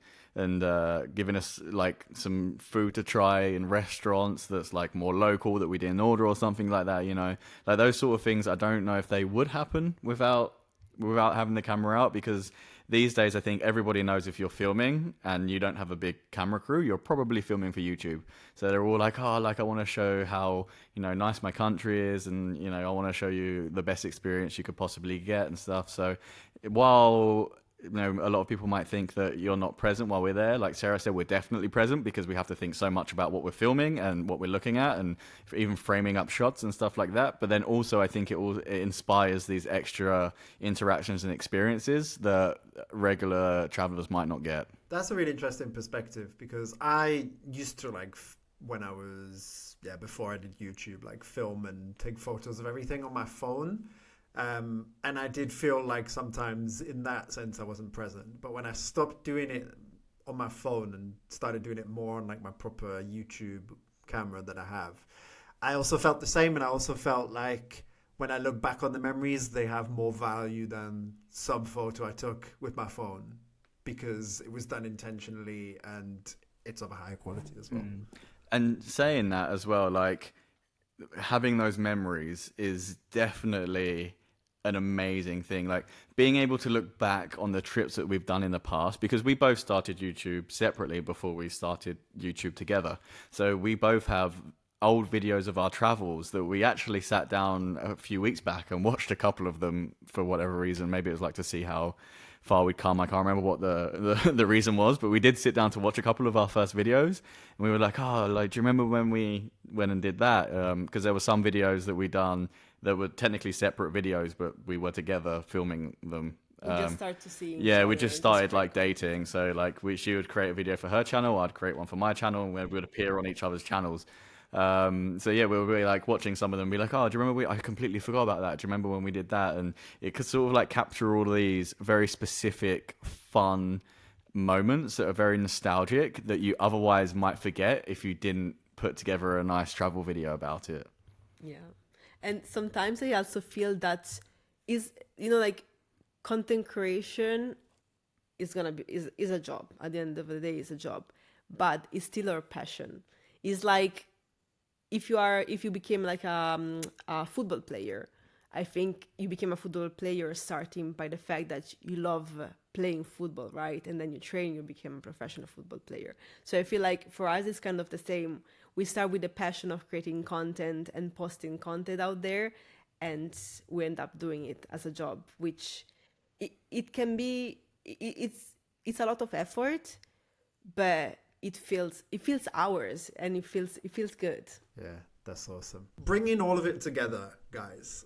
giving us like some food to try in restaurants that's like more local that we didn't order or something like that, you know. Like those sort of things, I don't know if they would happen without having the camera out, because these days I think everybody knows if you're filming and you don't have a big camera crew, you're probably filming for YouTube. So they're all like, oh, like I want to show how, you know, nice my country is, and, you know, I want to show you the best experience you could possibly get and stuff. So while, you know, a lot of people might think that you're not present while we're there, like Sarah said, we're definitely present because we have to think so much about what we're filming and what we're looking at, and even framing up shots and stuff like that. But then also I think it inspires these extra interactions and experiences that regular travelers might not get. That's a really interesting perspective, because I used to like when I was before I did YouTube, like film and take photos of everything on my phone. And I did feel like sometimes in that sense I wasn't present. But when I stopped doing it on my phone and started doing it more on like my proper YouTube camera that I have, I also felt the same. And I also felt like when I look back on the memories, they have more value than some photo I took with my phone, because it was done intentionally and it's of a high quality as well. And saying that as well, like having those memories is definitely an amazing thing. Like being able to look back on the trips that we've done in the past, because we both started YouTube separately before we started YouTube together. So we both have old videos of our travels that we actually sat down a few weeks back and watched a couple of them for whatever reason. Maybe it was like to see how far we'd come. I can't remember what the reason was, but we did sit down to watch a couple of our first videos, and we were like, oh, like, do you remember when we went and did that? Because there were some videos that we done that were technically separate videos, but we were together filming them. We just started to see. Yeah, we just started like dating. So like she would create a video for her channel, I'd create one for my channel, and we would appear on each other's channels. So yeah, we were really like watching some of them, be like, oh, do you remember I completely forgot about that. Do you remember when we did that? And it could sort of like capture all of these very specific, fun moments that are very nostalgic that you otherwise might forget if you didn't put together a nice travel video about it. Yeah. And sometimes I also feel that is, you know, like content creation is a job. At the end of the day, it's a job, but it's still our passion. It's like if you became like a football player. I think you became a football player starting by the fact that you love playing football, right? And then you train, you become a professional football player. So I feel like for us, it's kind of the same. We start with the passion of creating content and posting content out there, and we end up doing it as a job, which it can be, it's a lot of effort, but it feels ours, and it feels good. Yeah, that's awesome. Bringing all of it together, guys.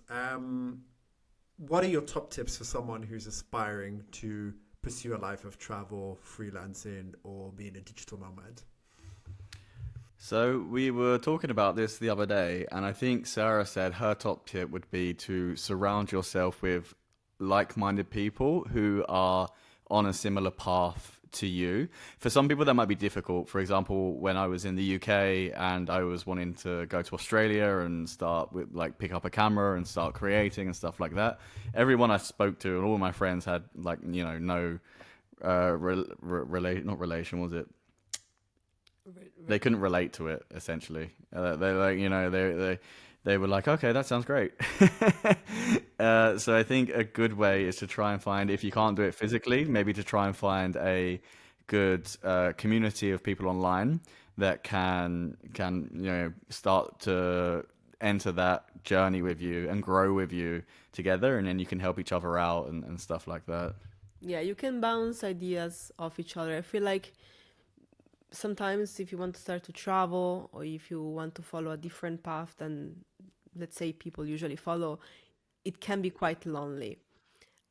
What are your top tips for someone who's aspiring to pursue a life of travel, freelancing, or being a digital nomad? So we were talking about this the other day, and I think Sarah said her top tip would be to surround yourself with like-minded people who are on a similar path to you. For some people that might be difficult. For example, when I was in the UK and I was wanting to go to Australia and start with like pick up a camera and start creating and stuff like that, everyone I spoke to and all my friends had like, you know, no not relation, was it? They couldn't relate to it, essentially. They like, you know, they were like, okay, that sounds great. So I think a good way is to try and find, if you can't do it physically, maybe to try and find a good community of people online that can you know start to enter that journey with you and grow with you together, and then you can help each other out and stuff like that. Yeah, you can bounce ideas off each other. I feel like sometimes if you want to start to travel, or if you want to follow a different path than, let's say, people usually follow, it can be quite lonely.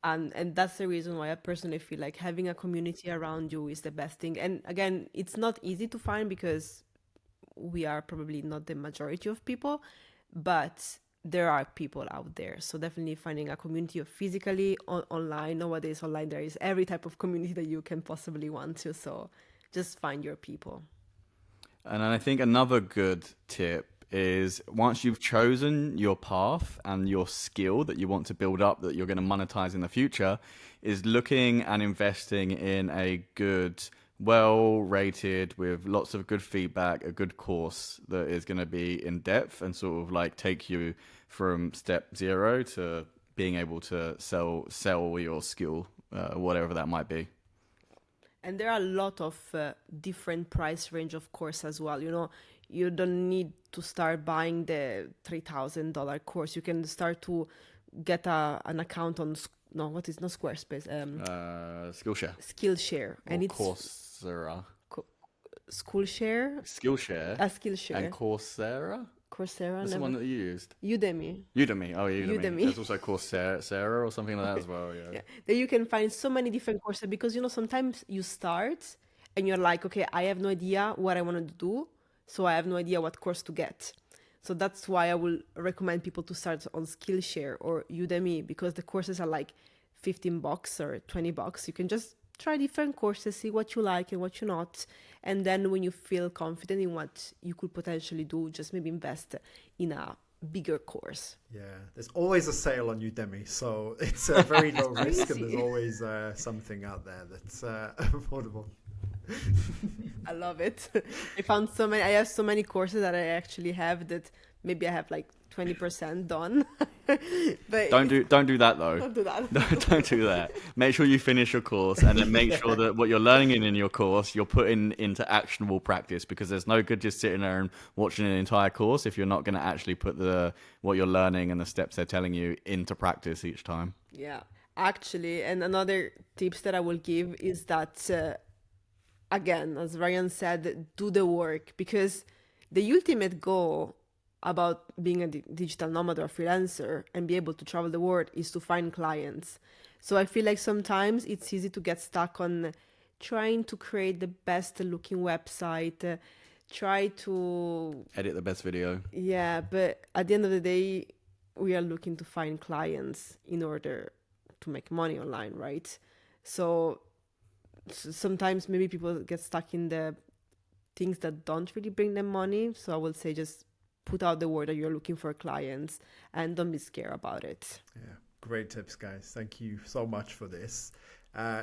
And that's the reason why I personally feel like having a community around you is the best thing. And again, it's not easy to find because we are probably not the majority of people, but there are people out there. So definitely finding a community of physically online. Nowadays online there is every type of community that you can possibly want to. So just find your people. And I think another good tip is once you've chosen your path and your skill that you want to build up, that you're going to monetize in the future, is looking and investing in a good, well rated, with lots of good feedback, a good course that is going to be in depth and sort of like take you from step zero to being able to sell your skill, whatever that might be. And there are a lot of different price range of course as well. You know, you don't need to start buying the $3,000 course. You can start to get an account on no, what is not Squarespace? Skillshare. Skillshare, Or and it's Coursera. Skillshare, Skillshare. Skillshare, And Coursera. Coursera. That's the one that you used. Udemy. Udemy. Oh, Udemy. Udemy. There's also Coursera or something like that as well. Yeah. Yeah, that you can find so many different courses, because you know sometimes you start and you're like, okay, I have no idea what I want to do, so I have no idea what course to get. So that's why I will recommend people to start on Skillshare or Udemy, because the courses are like $15 or $20. You can just try different courses, see what you like and what you not, and then when you feel confident in what you could potentially do, just maybe invest in a bigger course. Yeah, there's always a sale on Udemy, so it's a very low risk, and there's always something out there that's affordable. I love it. I have so many courses that I actually have that maybe I have like 20% done. But Don't do that though. don't do that. Don't do that. Make sure you finish your course, and then make sure that what you're learning in your course you're putting into actionable practice, because there's no good just sitting there and watching an entire course if you're not going to actually put what you're learning and the steps they're telling you into practice each time. Yeah, actually, and another tips that I will give is that, again, as Ryan said, do the work, because the ultimate goal about being a digital nomad or freelancer and be able to travel the world is to find clients. So I feel like sometimes it's easy to get stuck on trying to create the best looking website, try to Edit the best video. yeah, but at the end of the day, we are looking to find clients in order to make money online, right? So sometimes maybe people get stuck in the things that don't really bring them money. So I will say just put out the word that you're looking for clients and don't be scared about it. Yeah, great tips, guys. Thank you so much for this.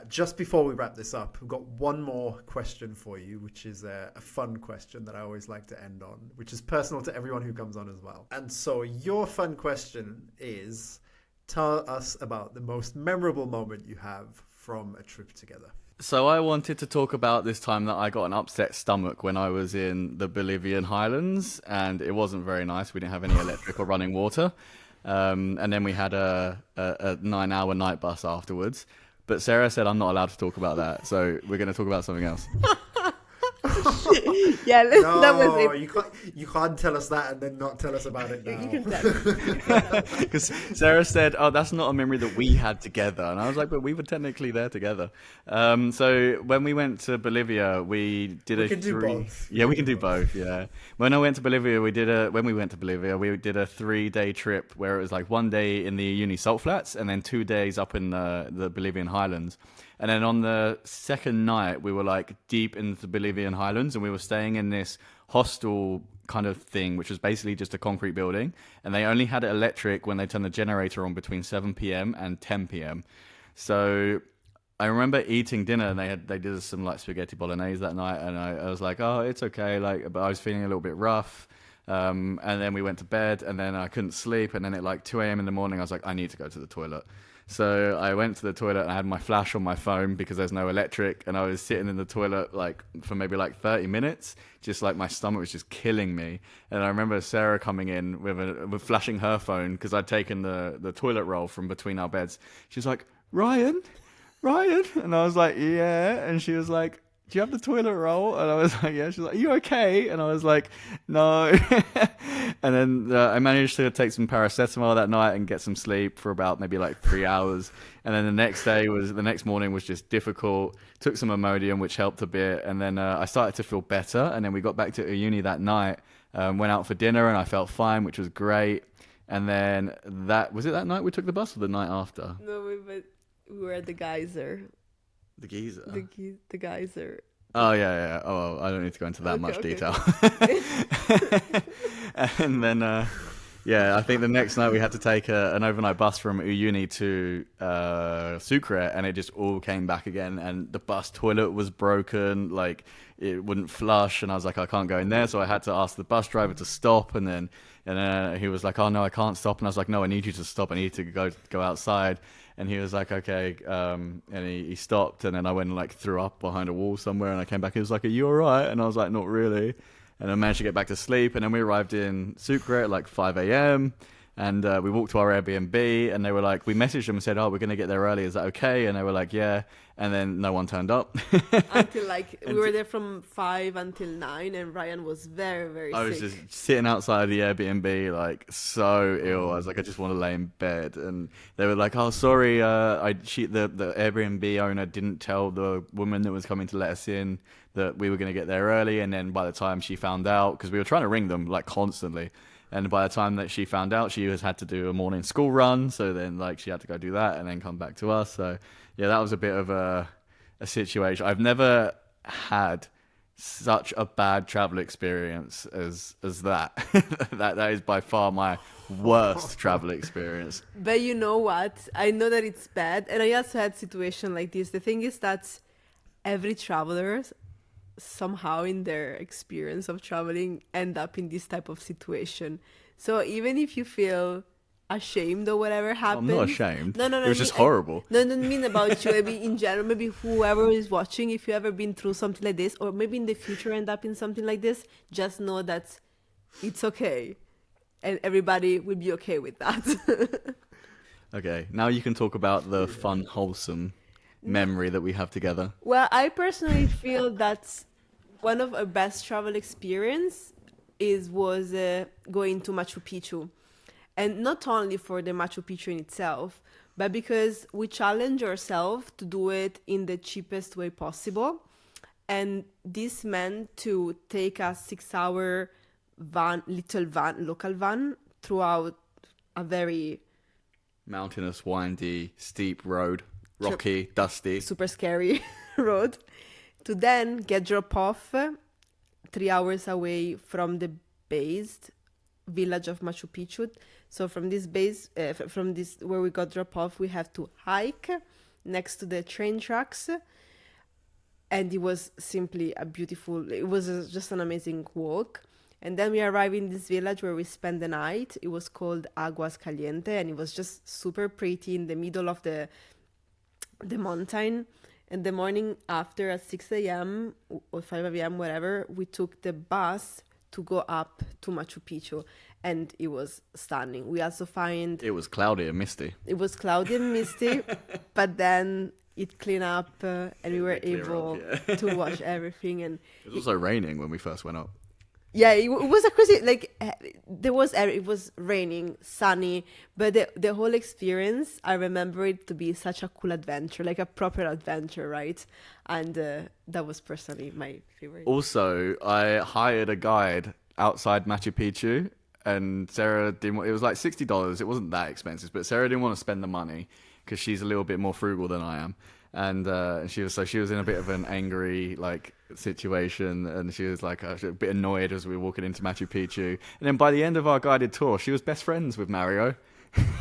Just before we wrap this up, we've got one more question for you, which is a fun question that I always like to end on, which is personal to everyone who comes on as well. And so your fun question is, tell us about the most memorable moment you have from a trip together. So I wanted to talk about this time that I got an upset stomach when I was in the Bolivian highlands, and it wasn't very nice. We didn't have any electric or running water. And then we had a 9-hour night bus afterwards. But Sarah said I'm not allowed to talk about that, so we're going to talk about something else. Yeah, No, that was it. you can't tell us that and then not tell us about it now. You can tell. Because Sarah said, "Oh, that's not a memory that we had together," and I was like, "But we were technically there together." So when we went to Bolivia, we did We can do three. both. Yeah, we can do both. Yeah. When we went to Bolivia, we did a 3-day trip where it was like 1 day in the Uyuni salt flats and then 2 days up in the Bolivian highlands. And then on the second night, we were like deep into the Bolivian highlands, and we were staying in this hostel kind of thing, which was basically just a concrete building. And they only had it electric when they turned the generator on between 7 p.m. and 10 p.m. So I remember eating dinner, and they did some like spaghetti bolognese that night, and I was like, oh, it's okay, like, but I was feeling a little bit rough. And then we went to bed, and then I couldn't sleep, and then at like 2 a.m. in the morning, I was like, I need to go to the toilet. So I went to the toilet and I had my flash on my phone because there's no electric, and I was sitting in the toilet like for maybe like 30 minutes, just like my stomach was just killing me. And I remember Sarah coming in with flashing her phone because I'd taken the toilet roll from between our beds. She was like, Ryan? And I was like, yeah. And she was like, do you have the toilet roll? And I was like, yeah. She's like, are you okay? And I was like, no. And then I managed to take some paracetamol that night and get some sleep for about maybe like 3 hours. And then the next morning was just difficult. Took some Imodium, which helped a bit. And then I started to feel better. And then we got back to uni that night, went out for dinner, and I felt fine, which was great. And then was it that night we took the bus or the night after? No, we were at the geyser. The geyser. The geyser. Oh, yeah. Oh, I don't need to go into that much detail. And then, I think the next night we had to take an overnight bus from Uyuni to Sucre, and it just all came back again. And the bus toilet was broken, like it wouldn't flush. And I was like, I can't go in there. So I had to ask the bus driver to stop. And then he was like, oh, no, I can't stop. And I was like, no, I need you to stop. I need you to go outside. And he was like, okay. And he stopped. And then I went and like threw up behind a wall somewhere. And I came back. He was like, are you all right? And I was like, not really. And I managed to get back to sleep. And then we arrived in Sucre at like 5 a.m. And we walked to our Airbnb. And they were like, we messaged them and said, oh, we're going to get there early. Is that okay? And they were like, yeah. And then no one turned up. Until we were there from 5 until 9. And Ryan was very, very sick. I was just sitting outside the Airbnb, like so ill. I was like, I just want to lay in bed. And they were like, oh, sorry. The Airbnb owner didn't tell the woman that was coming to let us in that we were going to get there early. And then by the time she found out, because we were trying to ring them like constantly. And by the time that she found out, she had to do a morning school run. So then like she had to go do that and then come back to us. So yeah, that was a bit of a situation. I've never had such a bad travel experience as that. that is by far my worst travel experience. But you know what? I know that it's bad. And I also had situation like this. The thing is that every traveler somehow in their experience of traveling end up in this type of situation. So even if you feel ashamed or whatever happened, I'm not ashamed. No. It was just horrible. No, I don't mean about you. Maybe in general, maybe whoever is watching, if you ever been through something like this, or maybe in the future end up in something like this, just know that it's okay, and everybody will be okay with that. Okay, now you can talk about the fun, wholesome memory that we have together. Well, I personally feel that one of our best travel experience was going to Machu Picchu. And not only for the Machu Picchu in itself, but because we challenge ourselves to do it in the cheapest way possible. And this meant to take a 6-hour local van throughout a very mountainous, windy, steep road, rocky, dusty, super scary road, to then get dropped off 3 hours away from the based village of Machu Picchu. So from this base, from this where we got dropped off, we have to hike next to the train tracks. And it was simply just an amazing walk. And then we arrived in this village where we spent the night. It was called Aguas Caliente, and it was just super pretty in the middle of the mountain. And the morning after, at 6 a.m. or 5 a.m., whatever, we took the bus to go up to Machu Picchu, and it was stunning. We also find... It was cloudy and misty. It was cloudy and misty, but then it cleaned up, and we were able to watch everything. And it was also raining when we first went up. Yeah, it was a crazy, like, it was raining, sunny, but the whole experience, I remember it to be such a cool adventure, like a proper adventure, right? And that was personally my favorite. Also, I hired a guide outside Machu Picchu, and Sarah didn't, it was like $60. It wasn't that expensive, but Sarah didn't want to spend the money because she's a little bit more frugal than I am. And she was in a bit of an angry situation, and she was like a bit annoyed as we were walking into Machu Picchu. And then by the end of our guided tour, she was best friends with Mario.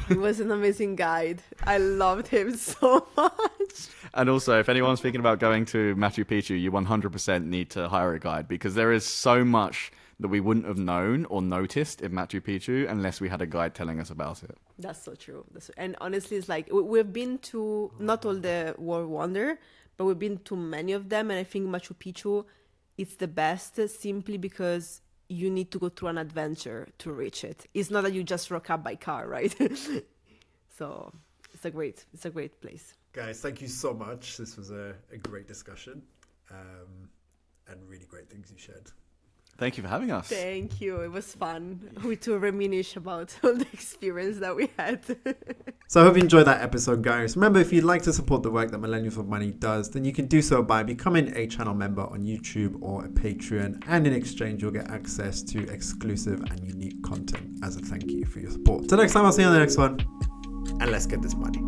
He was an amazing guide. I loved him so much. And also, if anyone's thinking about going to Machu Picchu, you 100% need to hire a guide, because there is so much that we wouldn't have known or noticed in Machu Picchu unless we had a guide telling us about it. That's so true. And honestly, it's like we've been to not all the World Wonder, but we've been to many of them. And I think Machu Picchu is the best simply because you need to go through an adventure to reach it. It's not that you just rock up by car, right? So it's a great place. Guys, thank you so much. This was a great discussion, and really great things you shared. Thank you for having us. Thank you. It was fun. We to reminisce about all the experience that we had. So I hope you enjoyed that episode, guys. Remember, if you'd like to support the work that Millennials With Money does, then you can do so by becoming a channel member on YouTube or a Patreon. And in exchange, you'll get access to exclusive and unique content as a thank you for your support. So next time, I'll see you on the next one. And let's get this money.